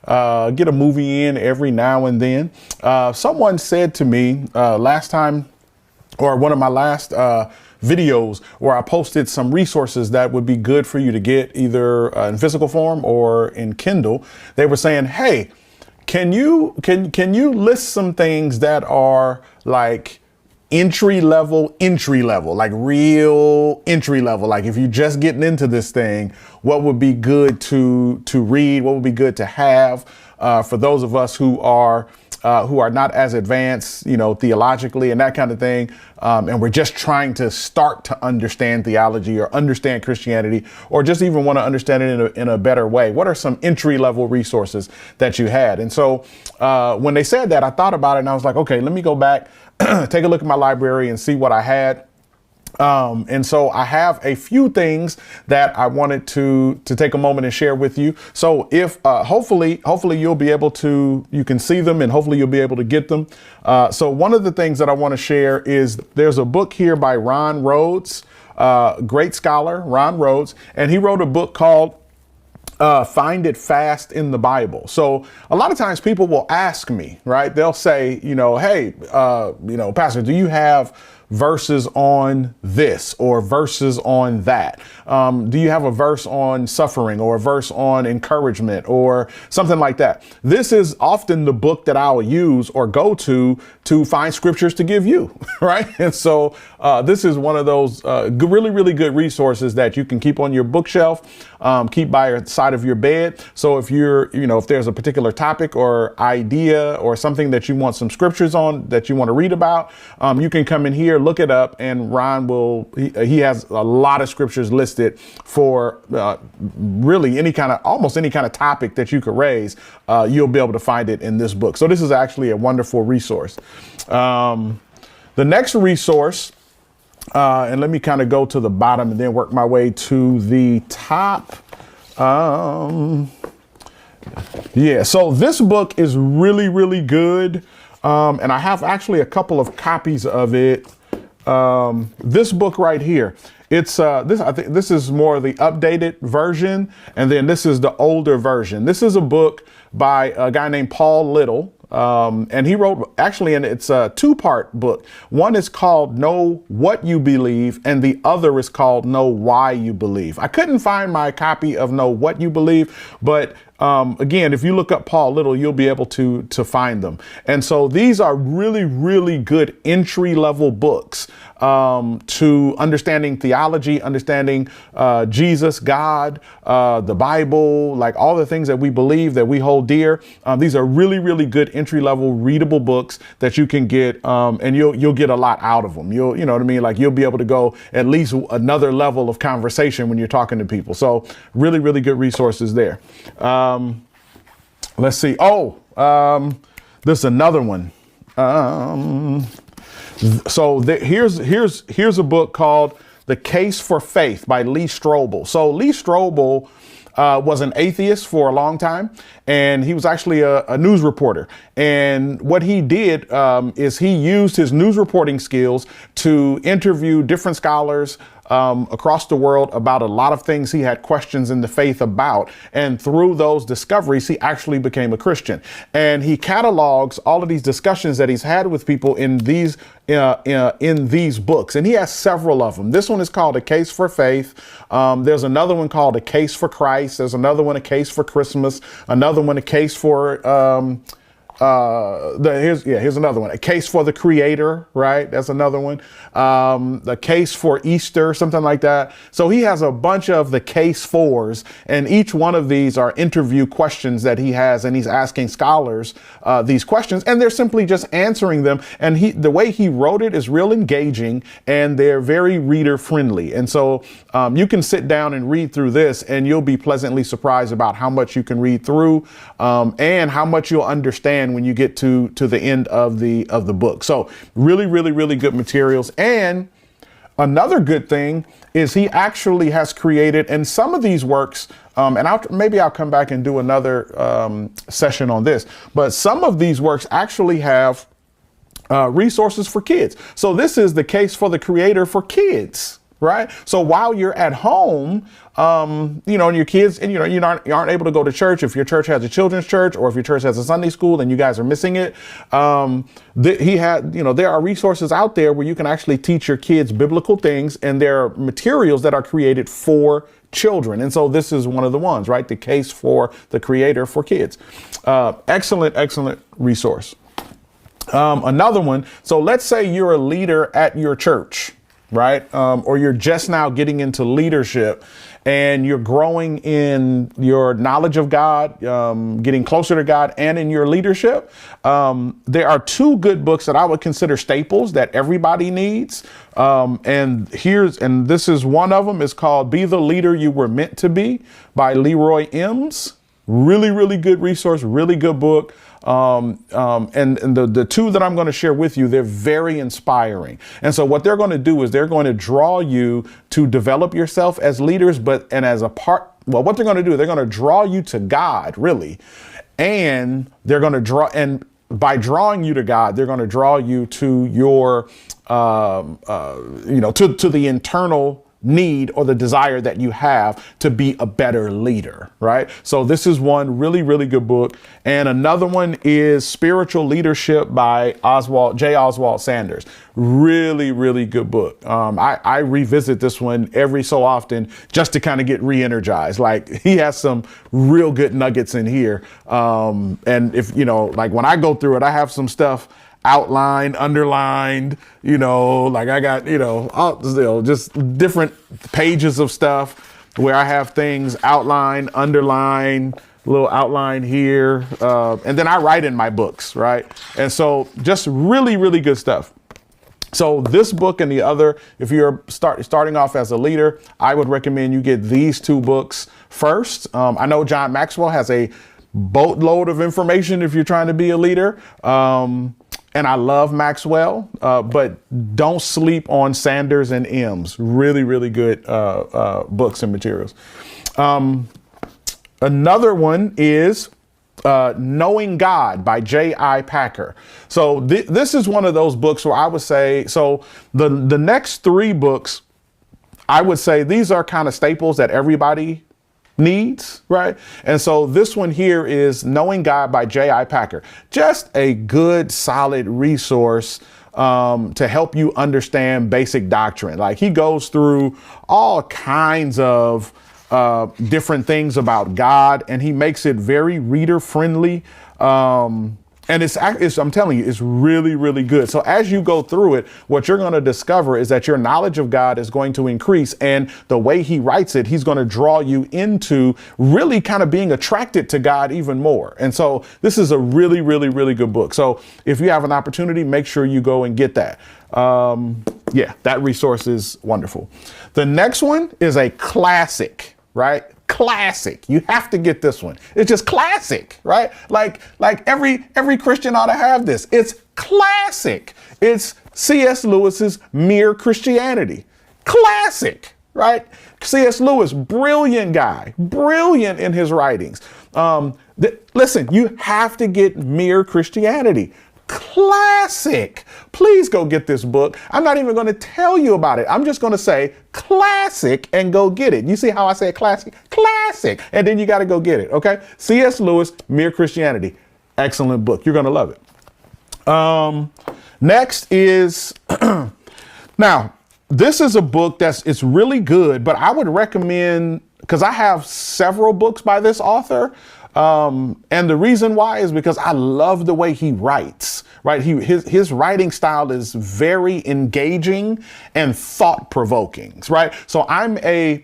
get a movie in every now and then. Someone said to me last time, or one of my last videos, where I posted some resources that would be good for you to get either in physical form or in Kindle. They were saying, hey, can you list some things that are like entry level, like real entry level? Like if you're just getting into this thing, what would be good to read? What would be good to have for those of us who are not as advanced, theologically and that kind of thing. And we're just trying to start to understand theology or understand Christianity, or just even want to understand it in a better way. What are some entry level resources that you had? And so when they said that, I thought about it and I was like, okay, let me go back, take a look at my library and see what I had. And so I have a few things that I wanted to take a moment and share with you. So if hopefully you'll be able to, you can see them and hopefully you'll be able to get them. So one of the things that I want to share is there's a book here by Ron Rhodes, great scholar, Ron Rhodes, and he wrote a book called Find It Fast in the Bible. So a lot of times people will ask me, right? They'll say, hey, Pastor, do you have verses on this or verses on that? Do you have a verse on suffering or a verse on encouragement or something like that? This is often the book that I'll use or go to find scriptures to give you, right? And so this is one of those really, really good resources that you can keep on your bookshelf, keep by your side of your bed. So if if there's a particular topic or idea or something that you want some scriptures on that you want to read about, you can come in here, look it up, and Ron he has a lot of scriptures listed for really almost any kind of topic that you could raise. You'll be able to find it in this book. So this is actually a wonderful resource. The next resource, and let me kind of go to the bottom and then work my way to the top. So this book is really, really good. And I have actually a couple of copies of it. This book right here, it's I think this is more the updated version, and then this is the older version. This is a book by a guy named Paul Little. And he wrote, and it's a two-part book. One is called Know What You Believe, and the other is called Know Why You Believe. I couldn't find my copy of Know What You Believe, but again, if you look up Paul Little, you'll be able to find them. And so these are really, really good entry-level books to understanding theology, understanding Jesus, God, the Bible, like all the things that we believe, that we hold dear. These are really, really good entry-level readable books that you can get, and you'll get a lot out of them. You know what I mean? Like you'll be able to go at least another level of conversation when you're talking to people. So really, really good resources there. Let's see. There's another one. Here's a book called The Case for Faith by Lee Strobel. So Lee Strobel was an atheist for a long time, and he was actually a news reporter. And what he did is he used his news reporting skills to interview different scholars across the world about a lot of things he had questions in the faith about. And through those discoveries, he actually became a Christian. And he catalogs all of these discussions that he's had with people in these books. And he has several of them. This one is called A Case for Faith. There's another one called A Case for Christ. There's another one, A Case for Christmas. Another one, A Case for here's another one. A Case for the Creator, right? That's another one. The Case for Easter, something like that. So he has a bunch of the case fors, and each one of these are interview questions that he has, and he's asking scholars these questions, and they're simply just answering them. And the way he wrote it is real engaging, and they're very reader friendly. And so you can sit down and read through this, and you'll be pleasantly surprised about how much you can read through, and how much you'll understand when you get to the end of the book. So really, really, really good materials. And another good thing is he actually has created, and some of these works, and maybe I'll come back and do another session on this, but some of these works actually have resources for kids. So this is The Case for the Creator for kids. right? So while you're at home, and your kids, and you aren't able to go to church, if your church has a children's church or if your church has a Sunday school and you guys are missing it, there are resources out there where you can actually teach your kids biblical things, and there are materials that are created for children. And so this is one of the ones, right? The Case for the Creator for Kids. Excellent resource. Another one. So let's say you're a leader at your church, right? Or you're just now getting into leadership and you're growing in your knowledge of God, getting closer to God, and in your leadership. There are two good books that I would consider staples that everybody needs. And this is one of them. It's called Be the Leader You Were Meant to Be by Leroy Eames. Really good resource, really good book. And the two that I'm going to share with you, they're very inspiring. And so what they're going to do is they're going to draw you to develop yourself as leaders, what they're going to do, they're going to draw you to God, really. And by drawing you to God, they're going to draw you to your, to the internal need or the desire that you have to be a better leader, right? So this is one really good book. And another one is Spiritual Leadership by J. Oswald Sanders. Really good book. I revisit this one every so often just to kind of get re-energized. Like, he has some real good nuggets in here. And if, like when I go through it, I have some stuff outlined, underlined, like I got, just different pages of stuff where I have things outlined, underlined, little outline here. And then I write in my books, right? And so just really good stuff. So this book and the other, if you're starting off as a leader, I would recommend you get these two books first. I know John Maxwell has a boatload of information if you're trying to be a leader. And I love Maxwell, but don't sleep on Sanders and Eames. Really good books and materials. Another one is Knowing God by J.I. Packer. So this is one of those books where I would say, so the next three books, I would say these are kind of staples that everybody needs, right? And so this one here is Knowing God by J.I. Packer. Just a good, solid resource to help you understand basic doctrine. Like, he goes through all kinds of different things about God, and he makes it very reader friendly. And I'm telling you, it's really good. So as you go through it, what you're going to discover is that your knowledge of God is going to increase. And the way he writes it, he's going to draw you into really kind of being attracted to God even more. And so this is a really good book. So if you have an opportunity, make sure you go and get that. That resource is wonderful. The next one is a classic, right? Classic. You have to get this one. It's just classic, right? Like every Christian ought to have this. It's classic. It's C.S. Lewis's Mere Christianity. Classic, right? C.S. Lewis, brilliant guy, brilliant in his writings. Listen, you have to get Mere Christianity. Classic. Please go get this book. I'm not even going to tell you about it. I'm just going to say classic and go get it. You see how I say classic? Classic. And then you got to go get it. Okay. C.S. Lewis, Mere Christianity. Excellent book. You're going to love it. Next is now, this is a book it's really good, but I would recommend, because I have several books by this author. And the reason why is because I love the way he writes, right? His writing style is very engaging and thought provoking, right? So I'm a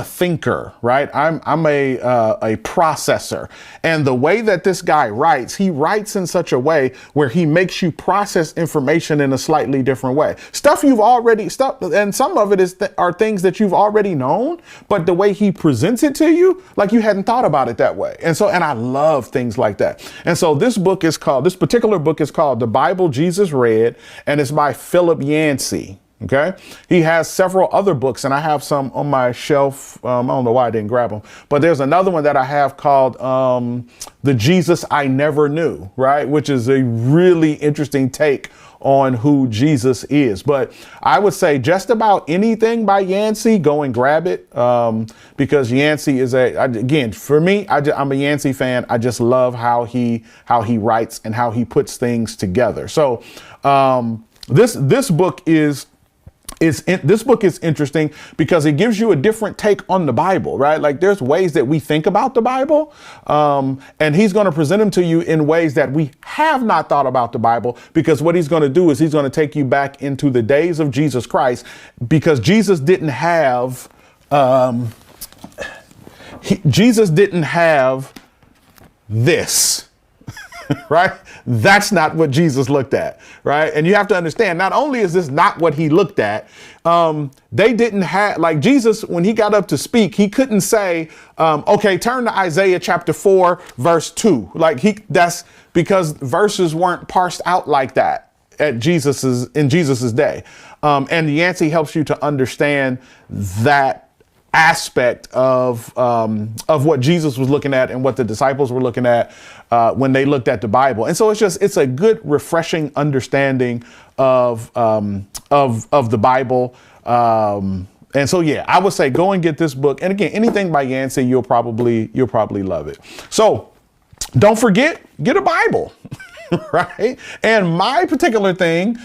thinker, right? I'm a processor. And the way that this guy writes, he writes in such a way where he makes you process information in a slightly different way. And some of it are things that you've already known, but the way he presents it to you, like you hadn't thought about it that way. And I love things like that. And so this particular book is called The Bible Jesus Read, and it's by Philip Yancey. Okay. He has several other books, and I have some on my shelf. I don't know why I didn't grab them, but there's another one that I have called the Jesus I never knew, right? Which is a really interesting take on who Jesus is. But I would say just about anything by Yancey, go and grab it, because Yancey is again, for me, I'm a Yancey fan. I just love how he writes and how he puts things together. So this book is interesting because it gives you a different take on the Bible, right? Like there's ways that we think about the Bible, and he's going to present them to you in ways that we have not thought about the Bible, because what he's going to do is he's going to take you back into the days of Jesus Christ, because Jesus didn't have this. Right? That's not what Jesus looked at. Right. And you have to understand, not only is this not what he looked at, they didn't have, like Jesus, when he got up to speak, he couldn't say, OK, turn to Isaiah chapter 4, verse 2. Like that's because verses weren't parsed out like that in Jesus's day. And Yancey helps you to understand that aspect of what Jesus was looking at and what the disciples were looking at when they looked at the Bible. And so it's a good, refreshing understanding of the Bible. And so, yeah, I would say go and get this book. And again, anything by Yancey, you'll probably love it. So don't forget, get a Bible. Right. And my particular thing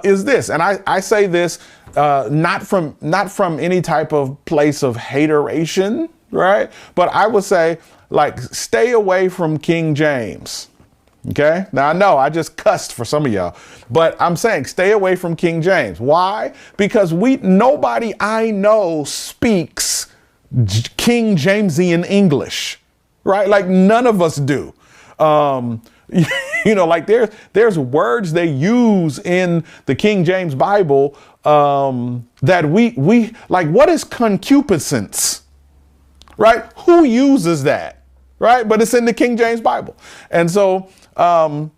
is this, and I say this not from any type of place of hateration, right? But I would say, like, stay away from King James. OK, now I know I just cussed for some of y'all, but I'm saying stay away from King James. Why? Because nobody I know speaks King Jamesian English, right? Like none of us do. Like there's words they use in the King James Bible that we like. What is concupiscence? Right? Who uses that? Right? But it's in the King James Bible. And so, and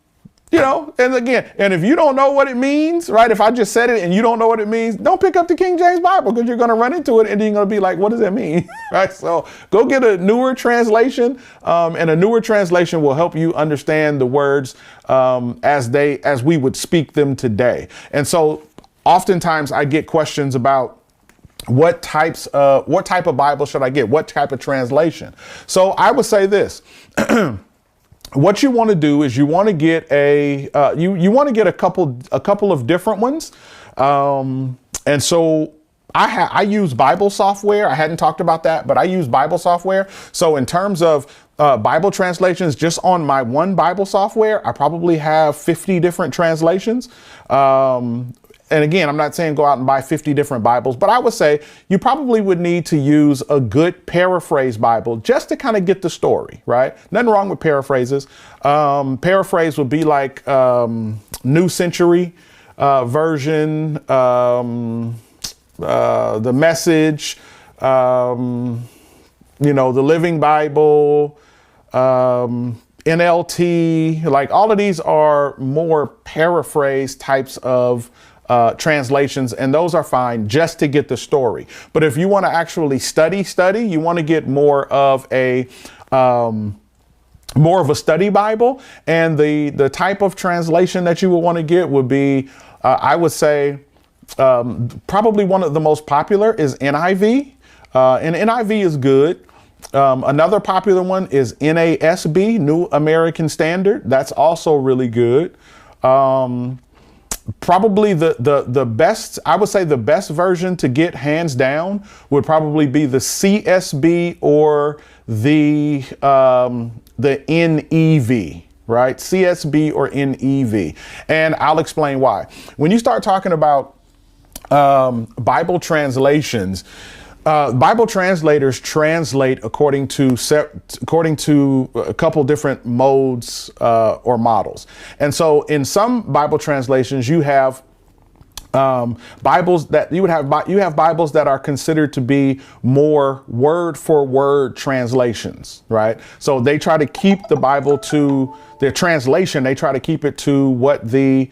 again, and if you don't know what it means, right? If I just said it and you don't know what it means, don't pick up the King James Bible, because you're going to run into it and you're going to be like, what does that mean? Right? So go get a newer translation, and a newer translation will help you understand the words as we would speak them today. And so oftentimes I get questions about what type of Bible should I get? What type of translation? So I would say this. What you want to do is you want to get a couple of different ones. And so I use Bible software. I hadn't talked about that, but I use Bible software. So in terms of Bible translations, just on my one Bible software, I probably have 50 different translations. And again, I'm not saying go out and buy 50 different Bibles, but I would say you probably would need to use a good paraphrase Bible just to kind of get the story, right? Nothing wrong with paraphrases. Paraphrase would be like New Century Version, the Message, the Living Bible, NLT. Like all of these are more paraphrase types of translations, and those are fine just to get the story. But if you want to actually study, you want to get more of a study Bible, and the type of translation that you would want to get would be, I would say, probably one of the most popular is NIV, and NIV is good. Another popular one is NASB, New American Standard. That's also really good. Probably the best, I would say the best version to get hands down would probably be the CSB or the NEV, right? CSB or NEV. And I'll explain why. When you start talking about Bible translations, Bible translators translate according to a couple different modes or models. And so in some Bible translations, you have Bibles that you have Bibles that are considered to be more word for word translations, right? So they try to keep the Bible to their translation. They try to keep it to what the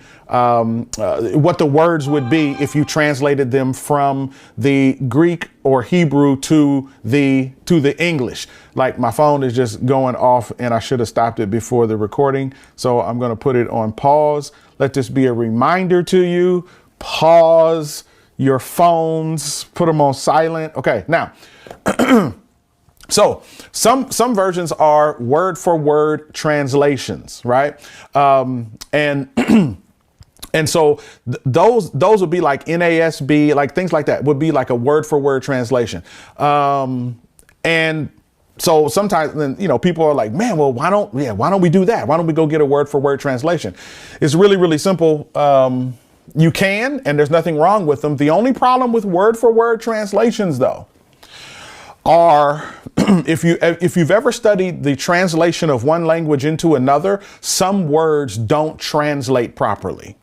words would be if you translated them from the Greek or Hebrew to the English. Like, my phone is just going off and I should have stopped it before the recording. So I'm going to put it on pause. Let this be a reminder to you. Pause your phones, put them on silent. Okay, now, so some versions are word for word translations, right? And so those would be like NASB, like things like that would be like a word for word translation. And so sometimes then, people are like, man, well, why don't we do that? Why don't we go get a word for word translation? It's really, really simple. You can, and there's nothing wrong with them. The only problem with word for word translations, though, are if you've ever studied the translation of one language into another, some words don't translate properly,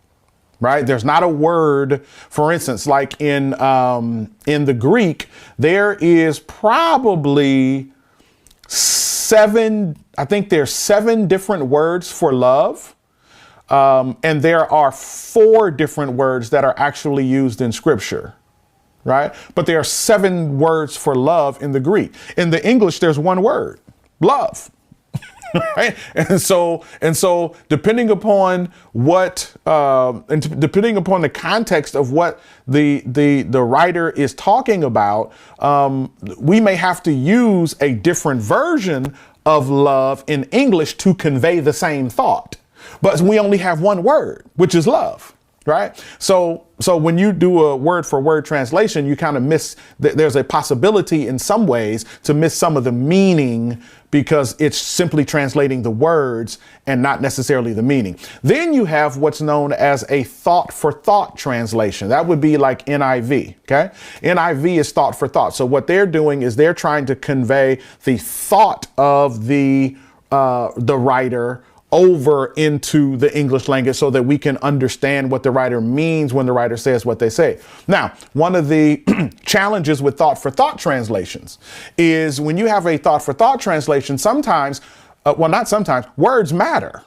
right? There's not a word, for instance, like in the Greek, there is probably I think there's 7 different words for love. And there are 4 different words that are actually used in scripture, right? But there are 7 words for love in the Greek. In the English, there's 1 word, love. Right? And so depending upon depending upon the context of what the writer is talking about, we may have to use a different version of love in English to convey the same thought. But we only have 1 word, which is love, right? So when you do a word for word translation, you kind of miss, there's a possibility in some ways to miss some of the meaning because it's simply translating the words and not necessarily the meaning. Then you have what's known as a thought for thought translation. That would be like NIV. Okay. NIV is thought for thought. So what they're doing is they're trying to convey the thought of the writer over into the English language so that we can understand what the writer means when the writer says what they say. Now, one of the challenges with thought for thought translations is when you have a thought for thought translation, sometimes, not sometimes, words matter.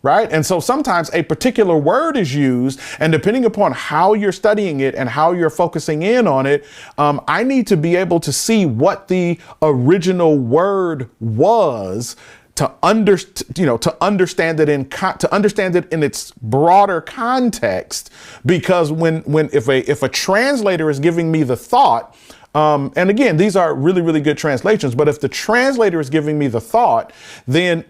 Right. And so sometimes a particular word is used, and depending upon how you're studying it and how you're focusing in on it, I need to be able to see what the original word was to understand it in its broader context. Because if a translator is giving me the thought, and again, these are really, really good translations, but if the translator is giving me the thought, then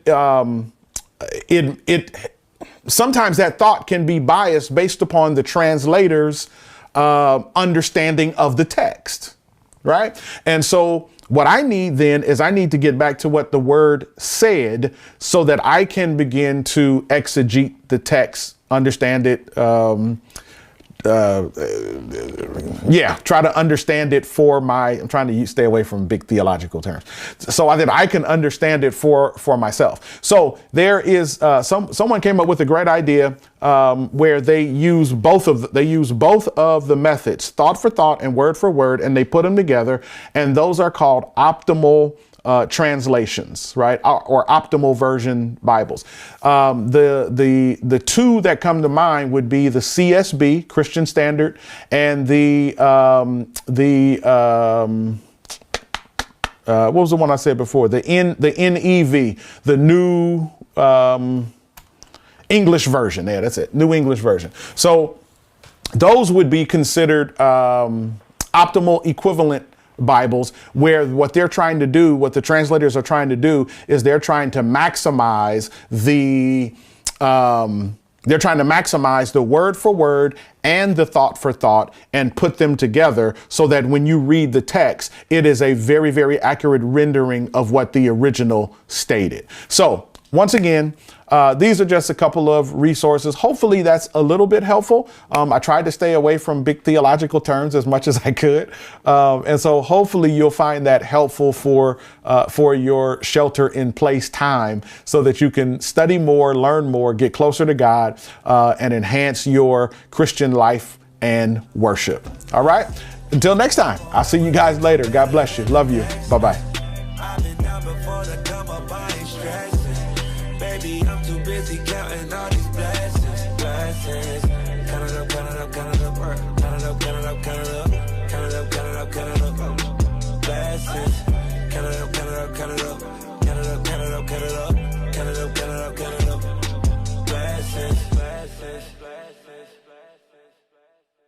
sometimes that thought can be biased based upon the translator's understanding of the text, right? And so what I need then is I need to get back to what the word said so that I can begin to exegete the text, understand it, try to understand it I'm trying to stay away from big theological terms so that I can understand it for myself. So there is someone came up with a great idea where they use both of the methods, thought for thought and word for word, and they put them together, and those are called optimal translations, right? Or optimal version Bibles. The 2 that come to mind would be the CSB, Christian Standard, and what was the one I said before? The NEV, the New English Version. Yeah, that's it. New English Version. So those would be considered optimal equivalent Bibles, where what the translators are trying to do is they're trying to maximize the word for word and the thought for thought and put them together so that when you read the text, it is a very, very accurate rendering of what the original stated. So once again, these are just a couple of resources. Hopefully that's a little bit helpful. I tried to stay away from big theological terms as much as I could. And so hopefully you'll find that helpful for your shelter in place time so that you can study more, learn more, get closer to God, and enhance your Christian life and worship. All right. Until next time, I'll see you guys later. God bless you. Love you. Bye-bye. I've been down before the come up, I ain't stressing. Baby, I'm too busy counting all these blessings. Count it up, count it up, count it up, count it up.